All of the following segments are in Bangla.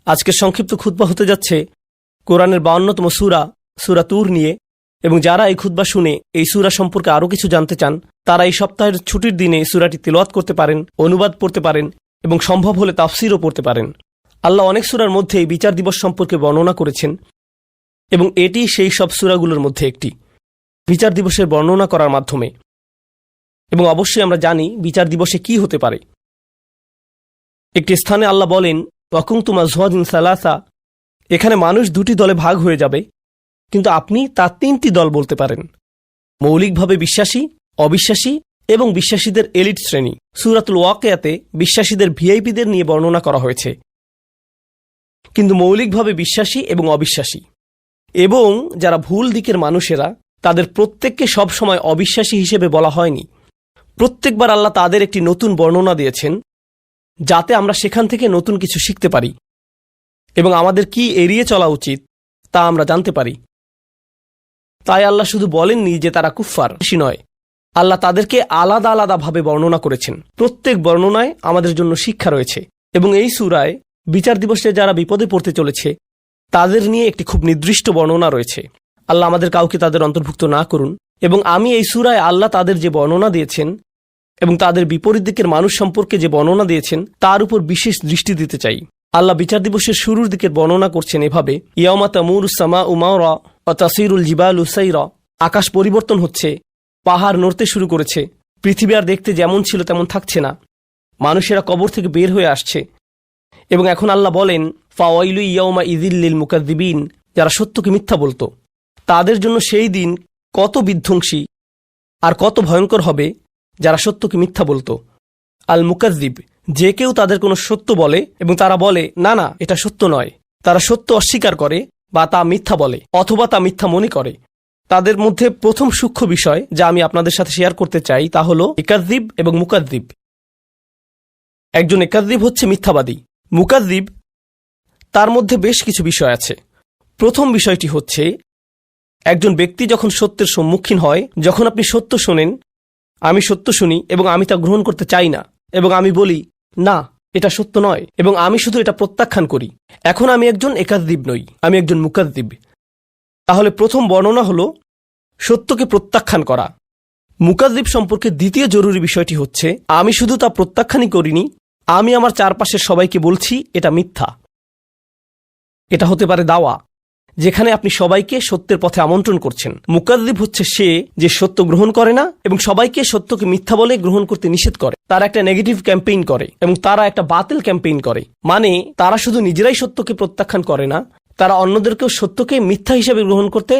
আজকের সংক্ষিপ্ত খুতবা হতে যাচ্ছে কোরআনের 52তম সূরা সূরা তুর নিয়ে, এবং যারা এই খুতবা শুনে এই সূরা সম্পর্কে আরও কিছু জানতে চান তারা এই সপ্তাহের ছুটির দিনে এই সূরাটি তিলাওয়াত করতে পারেন, অনুবাদ পড়তে পারেন এবং সম্ভব হলে তাফসীরও পড়তে পারেন। আল্লাহ অনেক সূরার মধ্যে এই বিচার দিবস সম্পর্কে বর্ণনা করেছেন এবং এটি সেই সব সূরাগুলোর মধ্যে একটি, বিচার দিবসের বর্ণনা করার মাধ্যমে। এবং অবশ্যই আমরা জানি বিচার দিবসে কি হতে পারে। একটি স্থানে আল্লাহ বলেন, ওয়াকুনতুম আযওয়াজান সালাসা, এখানে মানুষ দুটি দলে ভাগ হয়ে যাবে, কিন্তু আপনি তা তিনটি দল বলতে পারেন, মৌলিকভাবে বিশ্বাসী, অবিশ্বাসী এবং বিশ্বাসীদের এলিট শ্রেণী। সূরাতুল ওয়াকিয়াতে বিশ্বাসীদের ভিআইপিদের নিয়ে বর্ণনা করা হয়েছে, কিন্তু মৌলিকভাবে বিশ্বাসী এবং অবিশ্বাসী এবং যারা ভুল দিকের মানুষেরা তাদের প্রত্যেককে সবসময় অবিশ্বাসী হিসেবে বলা হয়নি। প্রত্যেকবার আল্লাহ তাদের একটি নতুন বর্ণনা দিয়েছেন যাতে আমরা সেখান থেকে নতুন কিছু শিখতে পারি এবং আমাদের কি এড়িয়ে চলা উচিত তা আমরা জানতে পারি। তাই আল্লাহ শুধু বলেননি যে তারা কুফফার নয়, আল্লাহ তাদেরকে আলাদা আলাদাভাবে বর্ণনা করেছেন। প্রত্যেক বর্ণনায় আমাদের জন্য শিক্ষা রয়েছে এবং এই সূরায় বিচার দিবসে যারা বিপদে পড়তে চলেছে তাদের নিয়ে একটি খুব নির্দিষ্ট বর্ণনা রয়েছে। আল্লাহ আমাদের কাউকে তাদের অন্তর্ভুক্ত না করুন। এবং আমি এই সূরায় আল্লাহ তাদের যে বর্ণনা দিয়েছেন এবং তাদের বিপরীত দিকের মানুষ সম্পর্কে যে বর্ণনা দিয়েছেন তার উপর বিশেষ দৃষ্টি দিতে চাই। আল্লাহ বিচার দিবসের শুরুর দিকের বর্ণনা করছেন এভাবে, ইয়াউমা তামুরুস সামাউ মাওরা ওয়া তাসিরুল জিবালু সাইরা, আকাশ পরিবর্তন হচ্ছে, পাহাড় নড়তে শুরু করেছে, পৃথিবী আর দেখতে যেমন ছিল তেমন থাকছে না, মানুষেরা কবর থেকে বের হয়ে আসছে। এবং এখন আল্লাহ বলেন, ফাওয়াইলু ইয়াউমা ইযিল লিল মুকাযযিবিন, যারা সত্যকে মিথ্যা বলতো তাদের জন্য সেই দিন কত বিধ্বংসী আর কত ভয়ঙ্কর হবে যারা সত্যকে মিথ্যা বলতো। আল মুকাযযিব, যে কেউ তাদের কোনো সত্য বলে এবং তারা বলে না না এটা সত্য নয়, তারা সত্য অস্বীকার করে বা তা মিথ্যা বলে অথবা তা মিথ্যা মনে করে। তাদের মধ্যে প্রথম সূক্ষ্ম বিষয় যা আমি আপনাদের সাথে শেয়ার করতে চাই তা হলো ইকাযযিব এবং মুকাযযিব। একজন ইকাযযিব হচ্ছে মিথ্যাবাদী, মুকাযযিব তার মধ্যে বেশ কিছু বিষয় আছে। প্রথম বিষয়টি হচ্ছে একজন ব্যক্তি যখন সত্যের সম্মুখীন হয়, যখন আপনি সত্য শোনেন, আমি সত্য শুনি এবং আমি তা গ্রহণ করতে চাই না এবং আমি বলি না এটা সত্য নয় এবং আমি শুধু এটা প্রত্যাখ্যান করি, এখন আমি একজন ইকাযযিব নই, আমি একজন মুকাযযিব। তাহলে প্রথম বর্ণনা হলো সত্যকে প্রত্যাখ্যান করা। মুকাযযিব সম্পর্কে দ্বিতীয় জরুরি বিষয়টি হচ্ছে আমি শুধু তা প্রত্যাখ্যানই করিনি, আমি আমার চারপাশের সবাইকে বলছি এটা মিথ্যা। এটা হতে পারে দাওয়া, যেখানে আপনি সবাইকে সত্যের পথে আমন্ত্রণ করছেন। মুকাযযিব হচ্ছে সে যে সত্য গ্রহণ করে না এবং সবাইকে সত্যকে মিথ্যা বলে গ্রহণ করতে নিষেধ করে। তারা একটা নেগেটিভ ক্যাম্পেইন করে এবং তারা একটা বাতিল ক্যাম্পেইন করে, মানে তারা শুধু নিজেরাই সত্যকে প্রত্যাখ্যান করে না, তারা অন্যদেরকেও সত্যকে মিথ্যা হিসেবে গ্রহণ করতে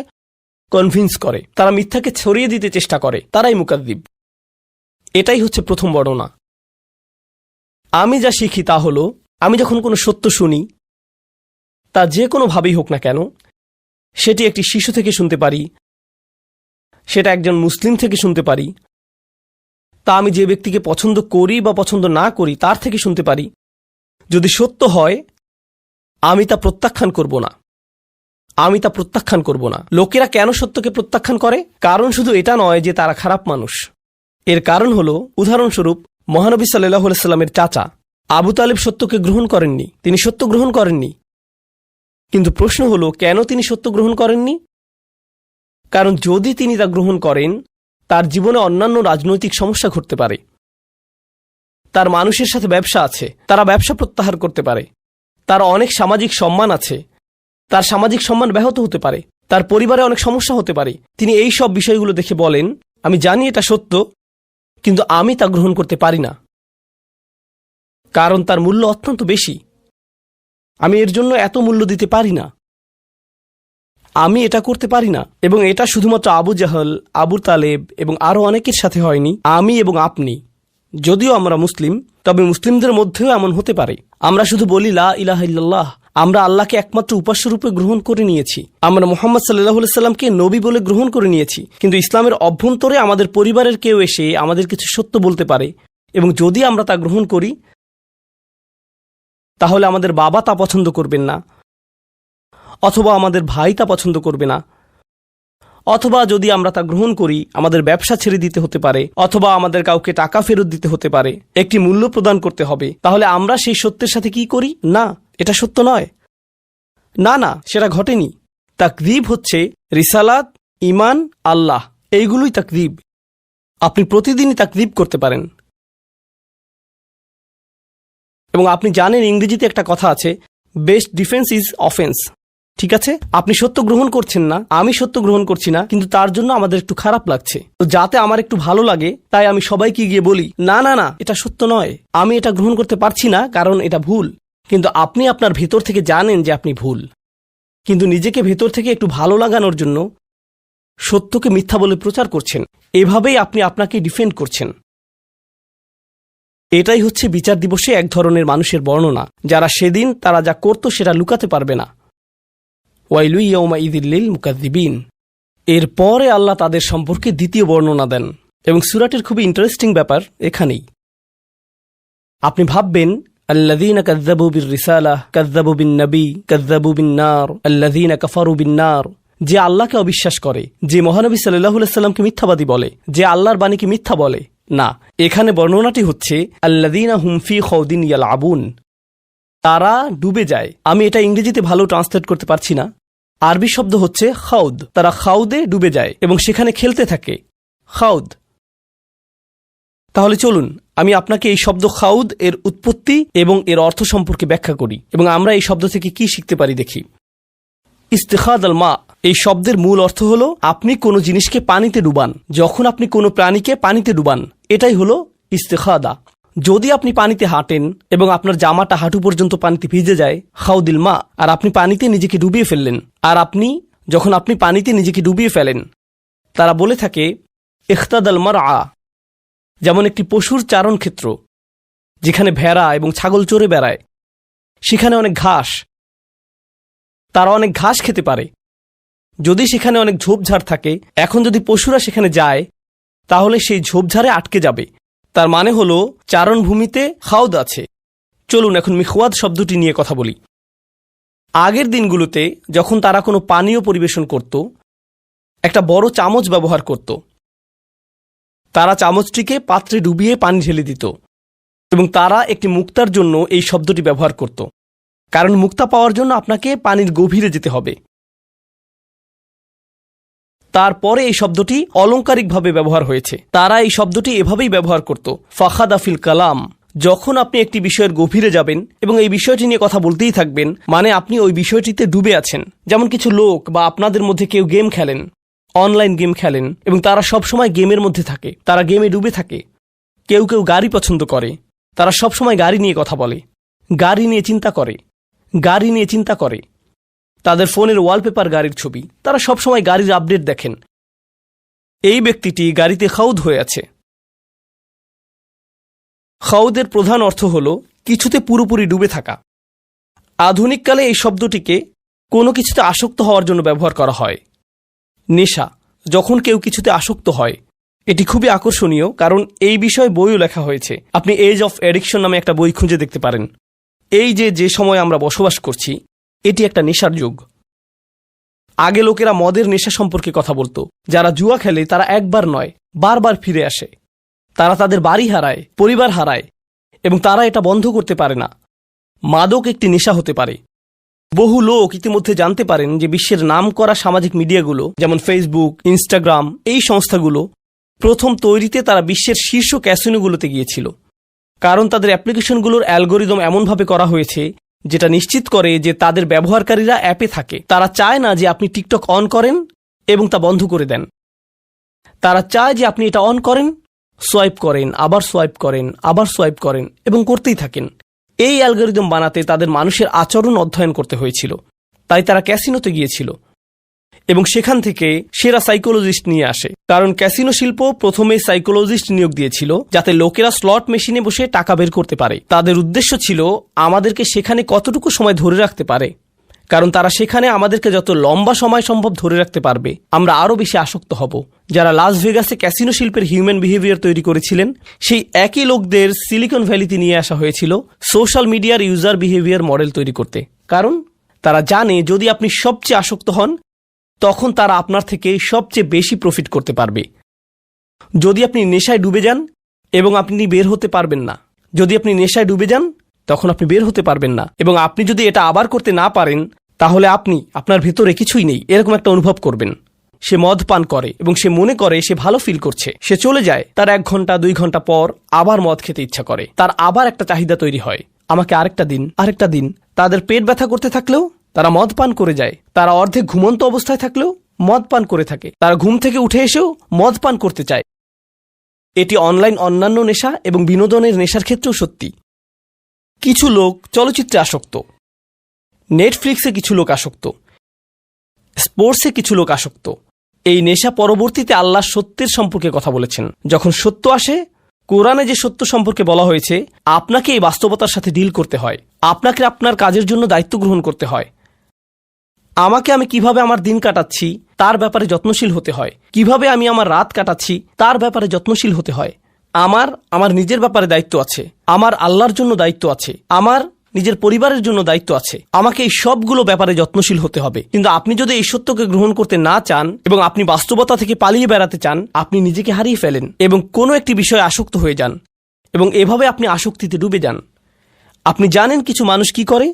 কনভিন্স করে, তারা মিথ্যাকে ছড়িয়ে দিতে চেষ্টা করে, তারাই মুকাযযিব। এটাই হচ্ছে প্রথম বর্ণনা। আমি যা শিখি তা হলো আমি যখন কোনো সত্য শুনি, তা যে কোনোভাবেই হোক না কেন, সেটি একটি শিশু থেকে শুনতে পারি, সেটা একজন মুসলিম থেকে শুনতে পারি, তা আমি যে ব্যক্তিকে পছন্দ করি বা পছন্দ না করি তার থেকে শুনতে পারি, যদি সত্য হয় আমি তা প্রত্যাখ্যান করব না, আমি তা প্রত্যাখ্যান করব না। লোকেরা কেন সত্যকে প্রত্যাখ্যান করে? কারণ শুধু এটা নয় যে তারা খারাপ মানুষ। এর কারণ হলো, উদাহরণস্বরূপ মহানবী সাল্লাল্লাহু আলাইহি সাল্লামের চাচা আবু তালিব সত্যকে গ্রহণ করেননি, তিনি সত্য গ্রহণ করেননি। কিন্তু প্রশ্ন হলো কেন তিনি সত্য গ্রহণ করেননি? কারণ যদি তিনি তা গ্রহণ করেন তার জীবনে অন্যান্য রাজনৈতিক সমস্যা ঘটতে পারে, তার মানুষের সাথে ব্যবসা আছে, তারা ব্যবসা প্রত্যাহার করতে পারে, তার অনেক সামাজিক সম্মান আছে, তার সামাজিক সম্মান ব্যাহত হতে পারে, তার পরিবারে অনেক সমস্যা হতে পারে। তিনি এই সব বিষয়গুলো দেখে বলেন আমি জানি এটা সত্য কিন্তু আমি তা গ্রহণ করতে পারি না, কারণ তার মূল্য অত্যন্ত বেশি, আমি এর জন্য এত মূল্য দিতে পারি না, আমি এটা করতে পারি না। এবং এটা শুধুমাত্র আবু জাহল, আবু তালেব এবং আরও অনেকের সাথে হয়নি, আমি এবং আপনি, যদিও আমরা মুসলিম তবে মুসলিমদের মধ্যেও এমন হতে পারে। আমরা শুধু বলি লা ইলাহা ইল্লাল্লাহ, আমরা আল্লাহকে একমাত্র উপাস্যরূপে গ্রহণ করে নিয়েছি, আমরা মুহাম্মদ সাল্লাল্লাহু আলাইহি সাল্লামকে নবী বলে গ্রহণ করে নিয়েছি, কিন্তু ইসলামের অভ্যন্তরে আমাদের পরিবারের কেউ এসে আমাদের কিছু সত্য বলতে পারে এবং যদি আমরা তা গ্রহণ করি তাহলে আমাদের বাবা তা পছন্দ করবেন না, অথবা আমাদের ভাই তা পছন্দ করবে না, অথবা যদি আমরা তা গ্রহণ করি আমাদের ব্যবসা ছেড়ে দিতে হতে পারে, অথবা আমাদের কাউকে টাকা ফেরত দিতে হতে পারে, একটি মূল্য প্রদান করতে হবে, তাহলে আমরা সেই সত্যের সাথে কি করি? না, এটা সত্য নয়। না, সেটা ঘটেনি। তাকযীব হচ্ছে রিসালাত, ঈমান, আল্লাহ, এইগুলোই তাকযীব। আপনি প্রতিদিনই তাকযীব করতে পারেন। এবং আপনি জানেন ইংরেজিতে একটা কথা আছে, বেস্ট ডিফেন্স ইজ অফেন্স। ঠিক আছে, আপনি সত্য গ্রহণ করছেন না, আমি সত্য গ্রহণ করছি না, কিন্তু তার জন্য আমাদের একটু খারাপ লাগছে। তো যাতে আমার একটু ভালো লাগে তাই আমি সবাইকে গিয়ে বলি না, এটা সত্য নয়, আমি এটা গ্রহণ করতে পারছি না কারণ এটা ভুল। কিন্তু আপনি আপনার ভেতর থেকে জানেন যে আপনি ভুল, কিন্তু নিজেকে ভেতর থেকে একটু ভালো লাগানোর জন্য সত্যকে মিথ্যা বলে প্রচার করছেন। এভাবেই আপনি আপনাকে ডিফেন্ড করছেন। এটাই হচ্ছে বিচার দিবসে এক ধরনের মানুষের বর্ণনা, যারা সেদিন তারা যা করত সেটা লুকাতে পারবে না। ওয়াইলু ইয়াউমাইযিল লিল মুকাযযিবিন। এরপরে আল্লাহ তাদের সম্পর্কে দ্বিতীয় বর্ণনা দেন, এবং সূরাটির খুবই ইন্টারেস্টিং ব্যাপার এখানেই। আপনি ভাববেন আল্লাযীনা কাযযাবু বির-রিসালাহ কাযযাবু বিন-নবী কাযযাবু বিন-নার আল্লাযীনা কাফারু বিন-নার। যে আল্লাহকে অবিশ্বাস করে, যে মহানবী সাল্লাল্লাহু আলাইহি সাল্লামকে মিথ্যাবাদী বলে, যে আল্লাহর বাণীকে মিথ্যা বলে, না, এখানে বর্ণনাটি হচ্ছে আল্লাযীনা হুম ফী খাউদিন ইয়ালআবুন। তারা ডুবে যায়। আমি এটা ইংরেজিতে ভালো ট্রান্সলেট করতে পারছি না। আরবি শব্দ হচ্ছে খাউদ। তারা খাউদে ডুবে যায় এবং সেখানে খেলতে থাকে। খাউদ। তাহলে চলুন আমি আপনাকে এই শব্দ খাউদ এর উৎপত্তি এবং এর অর্থ সম্পর্কে ব্যাখ্যা করি, এবং আমরা এই শব্দ থেকে কি শিখতে পারি দেখি। ইস্তিখাদ আল মা, এই শব্দের মূল অর্থ হলো আপনি কোনো জিনিসকে পানিতে ডুবান। যখন আপনি কোনো প্রাণীকে পানিতে ডুবান, এটাই হলো ইস্তিখাদা। যদি আপনি পানিতে হাঁটেন এবং আপনার জামাটা হাঁটু পর্যন্ত পানিতে ভিজে যায়, খাউদিল মা, আর আপনি পানিতে নিজেকে ডুবিয়ে ফেললেন, আর যখন আপনি পানিতে নিজেকে ডুবিয়ে ফেলেন, তারা বলে থাকে ইখতাদাল মারআ, যেমন একটি পশুর চারণ ক্ষেত্র, যেখানে ভেড়া এবং ছাগল চড়ে বেড়ায়, সেখানে অনেক ঘাস, তারা অনেক ঘাস খেতে পারে। যদি সেখানে অনেক ঝোপঝাড় থাকে, এখন যদি পশুরা সেখানে যায় তাহলে সেই ঝোপঝাড়ে আটকে যাবে। তার মানে হলো চারণভূমিতে খাউদ আছে। চলুন এখন মিখওয়াদ শব্দটি নিয়ে কথা বলি। আগের দিনগুলোতে যখন তারা কোনো পানীয় পরিবেশন করত, একটা বড় চামচ ব্যবহার করত। তারা চামচটিকে পাত্রে ডুবিয়ে পানি ঢেলে দিত, এবং তারা একটি মুক্তার জন্য এই শব্দটি ব্যবহার করত, কারণ মুক্তা পাওয়ার জন্য আপনাকে পানির গভীরে যেতে হবে। তারপরে এই শব্দটি অলংকারিকভাবে ব্যবহার হয়েছে। তারা এই শব্দটি এভাবেই ব্যবহার করত, ফাখাদা ফিল কালাম। যখন আপনি একটি বিষয়ের গভীরে যাবেন এবং এই বিষয়টি নিয়ে কথা বলতেই থাকবেন, মানে আপনি ওই বিষয়টিতে ডুবে আছেন। যেমন কিছু লোক বা আপনাদের মধ্যে কেউ গেম খেলেন, অনলাইন গেম খেলেন, এবং তারা সবসময় গেমের মধ্যে থাকে, তারা গেমে ডুবে থাকে। কেউ গাড়ি পছন্দ করে, তারা সবসময় গাড়ি নিয়ে কথা বলে, গাড়ি নিয়ে চিন্তা করে। তাদের ফোনের ওয়ালপেপার গাড়ির ছবি, তারা সবসময় গাড়ির আপডেট দেখেন। এই ব্যক্তিটি গাড়িতে খাউদ হয়ে আছে। খাউদের প্রধান অর্থ হল কিছুতে পুরোপুরি ডুবে থাকা। আধুনিককালে এই শব্দটিকে কোনো কিছুতে আসক্ত হওয়ার জন্য ব্যবহার করা হয়। নেশা, যখন কেউ কিছুতে আসক্ত হয়, এটি খুবই আকর্ষণীয়, কারণ এই বিষয়ে বইও লেখা হয়েছে। আপনি এজ অফ অ্যাডিকশন নামে একটা বই খুঁজে দেখতে পারেন। এই যে সময় আমরা বসবাস করছি, এটি একটা নেশার যুগ। আগে লোকেরা মদের নেশা সম্পর্কে কথা বলতো। যারা জুয়া খেলে তারা একবার নয়, বারবার ফিরে আসে। তারা তাদের বাড়ি হারায়, পরিবার হারায়, এবং তারা এটা বন্ধ করতে পারে না। মাদক একটি নেশা হতে পারে। বহু লোক ইতিমধ্যে জানতে পারেন যে বিশ্বের নামকরা সামাজিক মিডিয়াগুলো, যেমন ফেসবুক, ইনস্টাগ্রাম, এই সংস্থাগুলো প্রথম তৈরিতে তারা বিশ্বের শীর্ষ ক্যাসিনোগুলোতে গিয়েছিল, কারণ তাদের অ্যাপ্লিকেশনগুলোর অ্যালগোরিদম এমনভাবে করা হয়েছে যেটা নিশ্চিত করে যে তাদের ব্যবহারকারীরা অ্যাপে থাকে। তারা চায় না যে আপনি টিকটক অন করেন এবং তা বন্ধ করে দেন। তারা চায় যে আপনি এটা অন করেন, সোয়াইপ করেন, আবার সোয়াইপ করেন, আবার সোয়াইপ করেন, এবং করতেই থাকেন। এই অ্যালগোরিদম বানাতে তাদের মানুষের আচরণ অধ্যয়ন করতে হয়েছিল। তাই তারা ক্যাসিনোতে গিয়েছিল এবং সেখান থেকে সেরা সাইকোলজিস্ট নিয়ে আসে, কারণ ক্যাসিনো শিল্প প্রথমে সাইকোলজিস্ট নিয়োগ দিয়েছিল যাতে লোকেরা স্লট মেশিনে বসে টাকা বের করতে পারে। তাদের উদ্দেশ্য ছিল আমাদেরকে সেখানে কতটুকু সময় ধরে রাখতে পারে, কারণ তারা সেখানে আমাদেরকে যত লম্বা সময় সম্ভব ধরে রাখতে পারবে আমরা আরও বেশি আসক্ত হব। যারা লাস ভেগাসে ক্যাসিনো শিল্পের হিউম্যান বিহেভিয়ার তৈরি করেছিলেন, সেই একই লোকদের সিলিকন ভ্যালিতে নিয়ে আসা হয়েছিল সোশ্যাল মিডিয়ার ইউজার বিহেভিয়ার মডেল তৈরি করতে। কারণ তারা জানে যদি আপনি সবচেয়ে আসক্ত হন তখন তারা আপনার থেকে সবচেয়ে বেশি প্রফিট করতে পারবে। যদি আপনি নেশায় ডুবে যান এবং আপনি বের হতে পারবেন না, যদি আপনি নেশায় ডুবে যান তখন আপনি বের হতে পারবেন না, এবং আপনি যদি এটা আবার করতে না পারেন তাহলে আপনি আপনার ভেতরে কিছুই নেই এরকম একটা অনুভব করবেন। সে মদ পান করে এবং সে মনে করে সে ভালো ফিল করছে, সে চলে যায়, তার 1 ঘন্টা 2 ঘন্টা পর আবার মদ খেতে ইচ্ছা করে, তার আবার একটা চাহিদা তৈরি হয়, আমাকে আরেকটা দিন। তাদের পেট ব্যথা করতে থাকলেও তারা মদ পান করে যায়, তারা অর্ধেক ঘুমন্ত অবস্থায় থাকলেও মদ পান করে থাকে, তারা ঘুম থেকে উঠে এসেও মদ পান করতে চায়। এটি অনলাইন অন্যান্য নেশা এবং বিনোদনের নেশার ক্ষেত্রেও সত্যি। কিছু লোক চলচ্চিত্রে আসক্ত, নেটফ্লিক্সে কিছু লোক আসক্ত, স্পোর্টসে কিছু লোক আসক্ত। এই নেশা পরবর্তীতে আল্লাহ সত্যের সম্পর্কে কথা বলেছেন। যখন সত্য আসে, কোরআনে যে সত্য সম্পর্কে বলা হয়েছে, আপনাকে এই বাস্তবতার সাথে ডিল করতে হয়, আপনাকে আপনার কাজের জন্য দায়িত্ব গ্রহণ করতে হয়। আমি কিভাবে আমার দিন কাটাচ্ছি তার ব্যাপারে যত্নশীল হতে হয়, কিভাবে আমি আমার রাত কাটাচ্ছি তার ব্যাপারে যত্নশীল হতে হয়। আমার নিজের ব্যাপারে দায়িত্ব আছে, আমার আল্লাহর জন্য দায়িত্ব আছে, আমার নিজের পরিবারের জন্য দায়িত্ব আছে, আমাকে এই সবগুলো ব্যাপারে যত্নশীল হতে হবে। কিন্তু আপনি যদি এই সত্যকে গ্রহণ করতে না চান এবং আপনি বাস্তবতা থেকে পালিয়ে বেড়াতে চান, আপনি নিজেকে হারিয়ে ফেলেন এবং কোনো একটি বিষয়ে আসক্ত হয়ে যান এবং এভাবে আপনি আসক্তিতে ডুবে যান। আপনি জানেন কিছু মানুষ কি করে?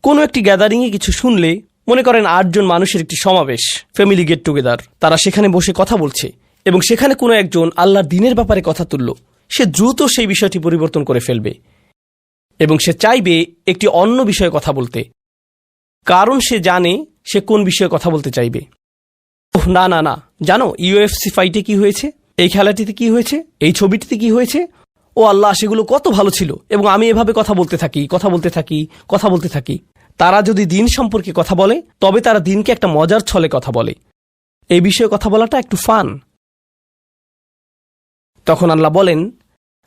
কোনো একটি গ্যাদারিংয়ে কিছু শুনলে, মনে করেন 8 জন মানুষের একটি সমাবেশ, ফ্যামিলি গেট টুগেদার, তারা সেখানে বসে কথা বলছে এবং সেখানে কোনো একজন আল্লাহর দ্বীনের ব্যাপারে কথা তুলল, সে দ্রুত সেই বিষয়টি পরিবর্তন করে ফেলবে এবং সে চাইবে একটি অন্য বিষয়ে কথা বলতে, কারণ সে জানে সে কোন বিষয়ে কথা বলতে চাইবে। ওহ না না না, জানো UFC ফাইটে কি হয়েছে, এই খেলাটিতে কি হয়েছে, এই ছবিটিতে কি হয়েছে, ও আল্লাহ সেগুলো কত ভালো ছিল, এবং আমি এভাবে কথা বলতে থাকি। তারা যদি দিন সম্পর্কে কথা বলে তবে তারা দিনকে একটা মজার ছলে কথা বলে, এই বিষয়ে কথা বলাটা একটু ফান। তখন আল্লাহ বলেন,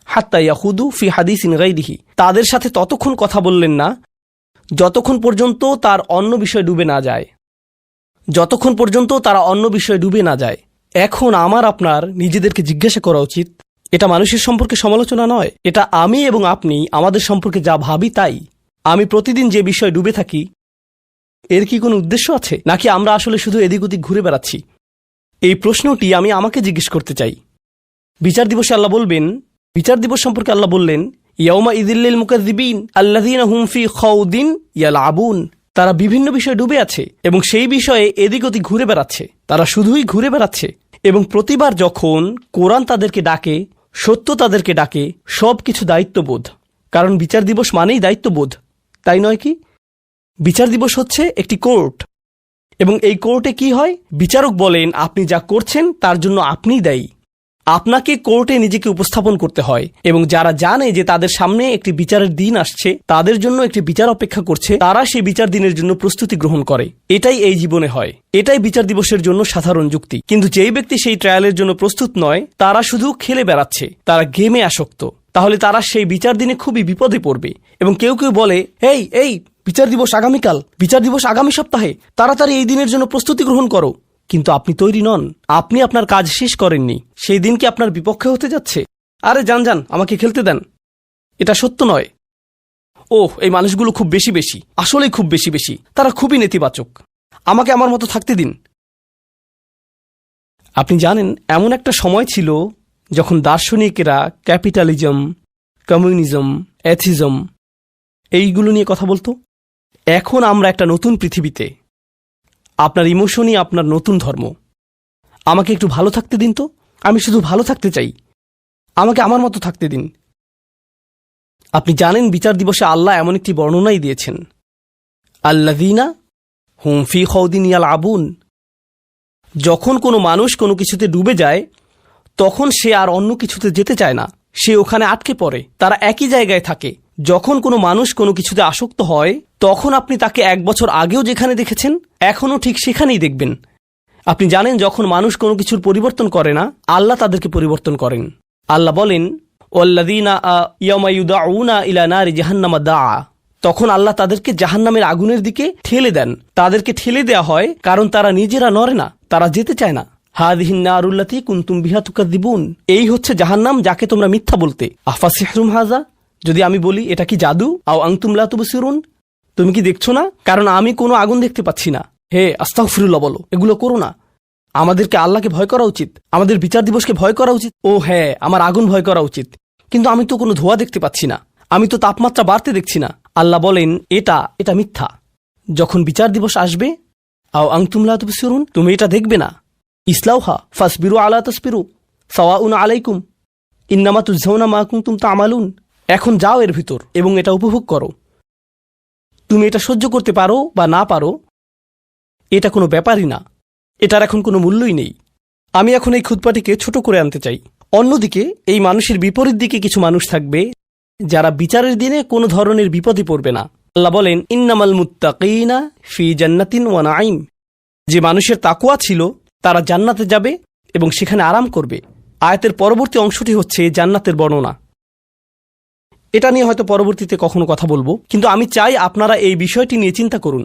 হাত্তা ইয়াখুদু ফি হাদিসিন গাইরিহি, তাদের সাথে ততক্ষণ কথা বললেন না যতক্ষণ পর্যন্ত তার অন্য বিষয়ে ডুবে না যায়, এখন আমার আপনার নিজেদেরকে জিজ্ঞাসা করা উচিত, এটা মানুষের সম্পর্কে সমালোচনা নয়, এটা আমি এবং আপনি আমাদের সম্পর্কে যা ভাবি তাই। আমি প্রতিদিন যে বিষয়ে ডুবে থাকি এর কি কোনো উদ্দেশ্য আছে, নাকি আমরা আসলে শুধু এদিক ওদিক ঘুরে বেড়াচ্ছি? এই প্রশ্নটি আমি আমাকে জিজ্ঞেস করতে চাই। বিচার দিবস সম্পর্কে আল্লাহ বললেন, ইয়াউমা ইযিল্লিল মুকাযযিবিন আল্লাযীনা হুম ফি খাউদিন ইয়ালআবুন, তারা বিভিন্ন বিষয়ে ডুবে আছে এবং সেই বিষয়ে এদিক ওদিক ঘুরে বেড়াচ্ছে, তারা শুধুই ঘুরে বেড়াচ্ছে। এবং প্রতিবার যখন কোরআন তাদেরকে ডাকে, সত্য তাদেরকে ডাকে, সবকিছু দায়িত্ববোধ, কারণ বিচার দিবস মানেই দায়িত্ববোধ, তাই নয় কি? বিচার দিবস হচ্ছে একটি কোর্ট, এবং এই কোর্টে কি হয়? বিচারক বলেন আপনি যা করছেন তার জন্য আপনিই দায়ী। আপনাকে কোর্টে নিজেকে উপস্থাপন করতে হয়, এবং যারা জানে যে তাদের সামনে একটি বিচারের দিন আসছে, তাদের জন্য একটি বিচার অপেক্ষা করছে, তারা সেই বিচার দিনের জন্য প্রস্তুতি গ্রহণ করে। এটাই এই জীবনে হয়, এটাই বিচার দিবসের জন্য সাধারণ যুক্তি। কিন্তু যেই ব্যক্তি সেই ট্রায়ালের জন্য প্রস্তুত নয়, তারা শুধু খেলে বেড়াচ্ছে, তারা গেমে আসক্ত, তাহলে তারা সেই বিচার দিনে খুবই বিপদে পড়বে। এবং কেউ কেউ বলে, এই বিচার দিবস আগামীকাল, বিচার দিবস আগামী সপ্তাহে, তাড়াতাড়ি এই দিনের জন্য প্রস্তুতি গ্রহণ করো। কিন্তু আপনি তৈরি নন, আপনি আপনার কাজ শেষ করেননি, সেই দিন কি আপনার বিপক্ষে হতে যাচ্ছে? আরে যান, আমাকে খেলতে দেন। এটা সত্য নয়। এই মানুষগুলো খুব বেশি, আসলেই খুব বেশি, তারা খুবই নেতিবাচক, আমাকে আমার মতো থাকতে দিন। আপনি জানেন, এমন একটা সময় ছিল যখন দার্শনিকেরা ক্যাপিটালিজম, কমিউনিজম, অ্যাথিজম এইগুলো নিয়ে কথা বলতো। এখন আমরা একটা নতুন পৃথিবীতে, আপনার ইমোশনই আপনার নতুন ধর্ম। আমাকে একটু ভালো থাকতে দিন তো, আমি শুধু ভালো থাকতে চাই, আমাকে আমার মতো থাকতে দিন। আপনি জানেন বিচার দিবসে আল্লাহ এমন একটি বর্ণনাই দিয়েছেন, আল্লাযীনা হুম ফি খাউদিন ইয়ালআবুন, যখন কোনো মানুষ কোনো কিছুতে ডুবে যায় তখন সে আর অন্য কিছুতে যেতে চায় না, সে ওখানে আটকে পড়ে, তারা একই জায়গায় থাকে। যখন কোনো মানুষ কোনো কিছুতে আসক্ত হয় তখন আপনি তাকে 1 বছর আগেও যেখানে দেখেছেন এখনও ঠিক সেখানেই দেখবেন। আপনি জানেন, যখন মানুষ কোনো কিছুর পরিবর্তন করে না, আল্লাহ তাদেরকে পরিবর্তন করেন। আল্লাহ বলেন, ওয়াল্লাযীনা ইয়াওমা ইউদআউনা ইলা নারি জাহান্নামা দাআ, তখন আল্লাহ তাদেরকে জাহান্নামের আগুনের দিকে ঠেলে দেন। তাদেরকে ঠেলে দেয়া হয় কারণ তারা নিজেরা নড়ে না, তারা যেতে চায় না। হাযিহিন নারুল্লাতী কুনতুম বিহা তুকাযযিবুন, এই হচ্ছে জাহান্নাম যাকে তোমরা মিথ্যা বলতে। আফাসিহরুম হাযা, যদি আমি বলি এটা কি জাদু? আও আনতুম লা তুবসিরুন, তুমি কি দেখছো না? কারণ আমি কোনো আগুন দেখতে পাচ্ছি না। হে আস্তাগফিরুল্লাহ বলো, এগুলো করো না। আমাদেরকে আল্লাহকে ভয় করা উচিত, আমাদের বিচার দিবসকে ভয় করা উচিত। ও হ্যাঁ, আমার আগুন ভয় করা উচিত, কিন্তু আমি তো কোনো ধোঁয়া দেখতে পাচ্ছি না, আমি তো তাপমাত্রা বাড়তে দেখছি না। আল্লাহ বলেন এটা মিথ্যা। যখন বিচার দিবস আসবে, আও আনতুম লা তুবসিরুন, তুমি এটা দেখবে না। ইসলাউহা ফাসবিরু আলা তাসবিরু সাওয়াউন আলাইকুম ইন্নামা তুজজাউনা মা কুনতুম তা'মালুন। এখন যাও এর ভিতর এবং এটা উপভোগ করো। তুমি এটা সহ্য করতে পারো বা না পারো, এটা কোনো ব্যাপারই না, এটার এখন কোনো মূল্যই নেই। আমি এখন এই খুতবাটিকে ছোট করে আনতে চাই। অন্যদিকে এই মানুষের বিপরীত দিকে কিছু মানুষ থাকবে যারা বিচারের দিনে কোনো ধরনের বিপদে পড়বে না। আল্লাহ বলেন, ইন্নামাল মুত্তাকিনা ফি জান্নাতিন ওয়া নাঈম। যে মানুষের তাকওয়া ছিল তারা জান্নাতে যাবে এবং সেখানে আরাম করবে। আয়াতের পরবর্তী অংশটি হচ্ছে জান্নাতের বর্ণনা। এটা নিয়ে হয়তো পরবর্তীতে কখনো কথা বলবো, কিন্তু আমি চাই আপনারা এই বিষয়টি নিয়ে চিন্তা করুন।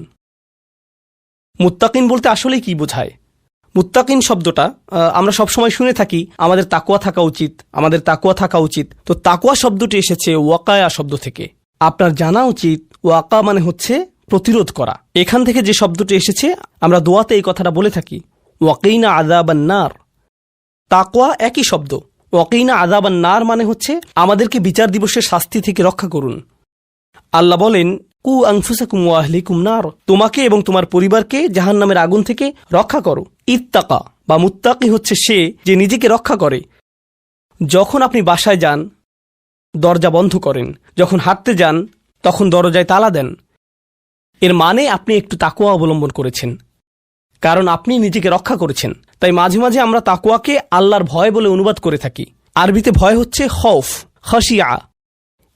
মুত্তাকিন বলতে আসলেই কি বোঝায়? মুত্তাকিন শব্দটা আমরা সবসময় শুনে থাকি আমাদের তাকওয়া থাকা উচিত, আমাদের তাকওয়া থাকা উচিত। তো তাকওয়া শব্দটি এসেছে ওয়াকায়া শব্দ থেকে। আপনার জানা উচিত ওয়াকা মানে হচ্ছে প্রতিরোধ করা। এখান থেকে যে শব্দটি এসেছে, আমরা দোয়াতে এই কথাটা বলে থাকি, ওয়াকিনা আযাবান নার। তাকওয়া একই শব্দ। ওয়াকিনা আযাবান নার মানে হচ্ছে আমাদেরকে বিচার দিবসের শাস্তি থেকে রক্ষা করুন। আল্লাহ বলেন, কু আনফুসাকুম ওয়া আহলিকুম নার, তোমাকে এবং তোমার পরিবারকে জাহান্নামের আগুন থেকে রক্ষা করো। ইত্তাকা বা মুত্তাকি হচ্ছে সে যে নিজেকে রক্ষা করে। যখন আপনি বাসায় যান দরজা বন্ধ করেন, যখন হাঁটতে যান তখন দরজায় তালা দেন, এর মানে আপনি একটু তাকওয়া অবলম্বন করেছেন, কারণ আপনি নিজেকে রক্ষা করেছেন। তাই মাঝে মাঝে আমরা তাকওয়াকে আল্লাহর ভয় বলে অনুবাদ করে থাকি। আরবিতে ভয় হচ্ছে খৌফ, খাশিয়া।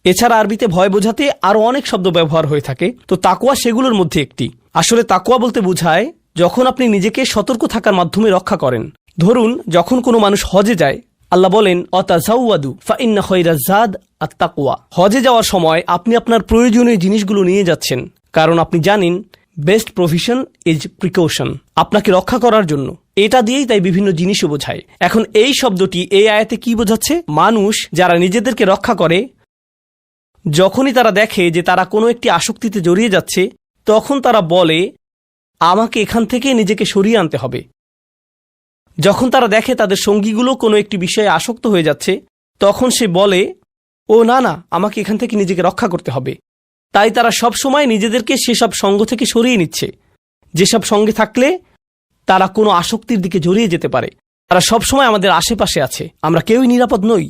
এছাড়া আরবিতে ভয় বোঝাতে আরও অনেক শব্দ ব্যবহার হয়ে থাকে, তো তাকওয়া সেগুলোর মধ্যে একটি। আসলে তাকওয়া বলতে বোঝায় যখন আপনি নিজেকে সতর্ক থাকার মাধ্যমে রক্ষা করেন। ধরুন, যখন কোনো মানুষ হজে যায়, আল্লাহ বলেন, অতাজাওয়াদু ফাইন্না খায়রাজ যাদ আত-তাকওয়া। হজে যাওয়ার সময় আপনি আপনার প্রয়োজনীয় জিনিসগুলো নিয়ে যাচ্ছেন, কারণ আপনি জানেন বেস্ট প্রভিশন ইজ প্রিকশন, আপনাকে রক্ষা করার জন্য। এটা দিয়েই তাই বিভিন্ন জিনিসও বোঝায়। এখন এই শব্দটি এই আয়াতে কি বোঝাচ্ছে? মানুষ যারা নিজেদেরকে রক্ষা করে, যখনই তারা দেখে যে তারা কোনো একটি আসক্তিতে জড়িয়ে যাচ্ছে, তখন তারা বলে আমাকে এখান থেকে নিজেকে সরিয়ে আনতে হবে। যখন তারা দেখে তাদের সঙ্গীগুলো কোনো একটি বিষয়ে আসক্ত হয়ে যাচ্ছে, তখন সে বলে, ও না না, আমাকে এখান থেকে নিজেকে রক্ষা করতে হবে। তাই তারা সব সময় নিজেদেরকে সেসব সঙ্গ থেকে সরিয়ে নিচ্ছে, যেসব সঙ্গে থাকলে তারা কোনো আসক্তির দিকে জড়িয়ে যেতে পারে। তারা সব সময় আমাদের আশেপাশে আছে, আমরা কেউই নিরাপদ নই।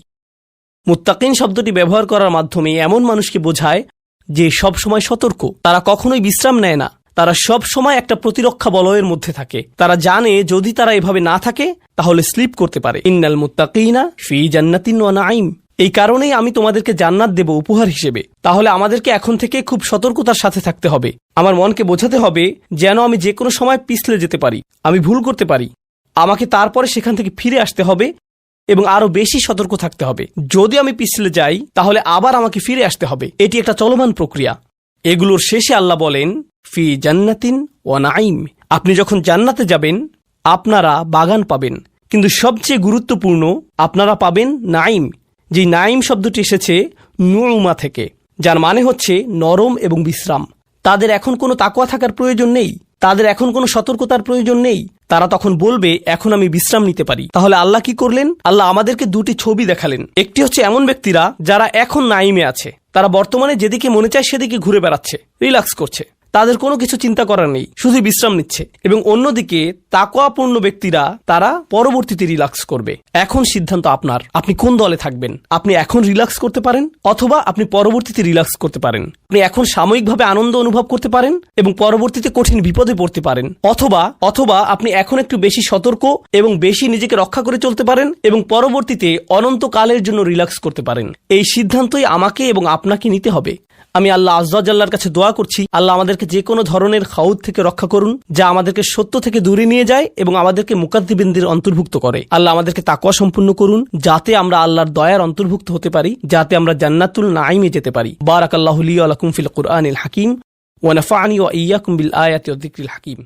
মুত্তাকিন শব্দটি ব্যবহার করার মাধ্যমে এমন মানুষকে বোঝায় যে সব সময় সতর্ক, তারা কখনোই বিশ্রাম নেয় না, তারা সব সময় একটা প্রতিরক্ষা বলয়ের মধ্যে থাকে। তারা জানে যদি তারা এভাবে না থাকে তাহলে স্লিপ করতে পারে। ইন্নাল মুত্তাকিনা ফি জান্নাতিন ওয়া নাঈম। এই কারণেই আমি তোমাদেরকে জান্নাত দেব উপহার হিসেবে। তাহলে আমাদেরকে এখন থেকে খুব সতর্কতার সাথে থাকতে হবে। আমার মনকে বোঝাতে হবে যেন আমি যে কোনো সময় পিছলে যেতে পারি, আমি ভুল করতে পারি, আমাকে তারপরে সেখান থেকে ফিরে আসতে হবে এবং আরো বেশি সতর্ক থাকতে হবে। যদি আমি পিছলে যাই তাহলে আবার আমাকে ফিরে আসতে হবে। এটি একটা চলমান প্রক্রিয়া। এগুলোর শেষে আল্লাহ বলেন, ফি জান্নাতিন ওয়া নাঈম। আপনি যখন জান্নাতে যাবেন আপনারা বাগান পাবেন, কিন্তু সবচেয়ে গুরুত্বপূর্ণ আপনারা পাবেন নাঈম। যে নাঈম শব্দটি এসেছে নুউমা থেকে, যার মানে হচ্ছে নরম এবং বিশ্রাম। তাদের এখন কোনো তাকওয়া থাকার প্রয়োজন নেই, তাদের এখন কোনো সতর্কতার প্রয়োজন নেই। তারা তখন বলবে এখন আমি বিশ্রাম নিতে পারি। তাহলে আল্লাহ কি করলেন? আল্লাহ আমাদেরকে দুটি ছবি দেখালেন। একটি হচ্ছে এমন ব্যক্তিরা যারা এখন নাঈমে আছে, তারা বর্তমানে যেদিকে মনে চায় সেদিকে ঘুরে বেড়াচ্ছে, রিল্যাক্স করছে, তাদের কোনো কিছু চিন্তা করার নেই, শুধু বিশ্রাম নিচ্ছে। এবং অন্যদিকে তাকওয়াপূর্ণ ব্যক্তিরা তারা পরবর্তীতে রিল্যাক্স করবে। এখন সিদ্ধান্ত আপনার, আপনি কোন দলে থাকবেন। আপনি এখন রিল্যাক্স করতে পারেন অথবা আপনি পরবর্তীতে রিল্যাক্স করতে পারেন। আপনি এখন সাময়িকভাবে আনন্দ অনুভব করতে পারেন এবং পরবর্তীতে কঠিন বিপদে পড়তে পারেন, অথবা আপনি এখন একটু বেশি সতর্ক এবং বেশি নিজেকে রক্ষা করে চলতে পারেন এবং পরবর্তীতে অনন্তকালের জন্য রিল্যাক্স করতে পারেন। এই সিদ্ধান্তই আমাকে এবং আপনাকে নিতে হবে। আমি আল্লাহ আযজা ওয়া জাল্লার কাছে দোয়া করছি, আল্লাহ আমাদেরকে যে কোনো ধরনের খাউদ থেকে রক্ষা করুন, যা আমাদেরকে সত্য থেকে দূরে নিয়ে যায় এবং আমাদেরকে মুকাদ্দিবিনদের অন্তর্ভুক্ত করে। আল্লাহ আমাদেরকে তাকওয়া সম্পূর্ণ করুন, যাতে আমরা আল্লাহর দয়ার অন্তর্ভুক্ত হতে পারি, যাতে আমরা জান্নাতুল নাঈমে যেতে পারি। বারাকাল্লাহু লি ওয়া লাকুম ফিল কুরআনিল হাকিম ওয়া নাফা'নি ওয়া ইয়্যাকুম বিল আয়াতি ওয়াদ যিকরিল হাকিম।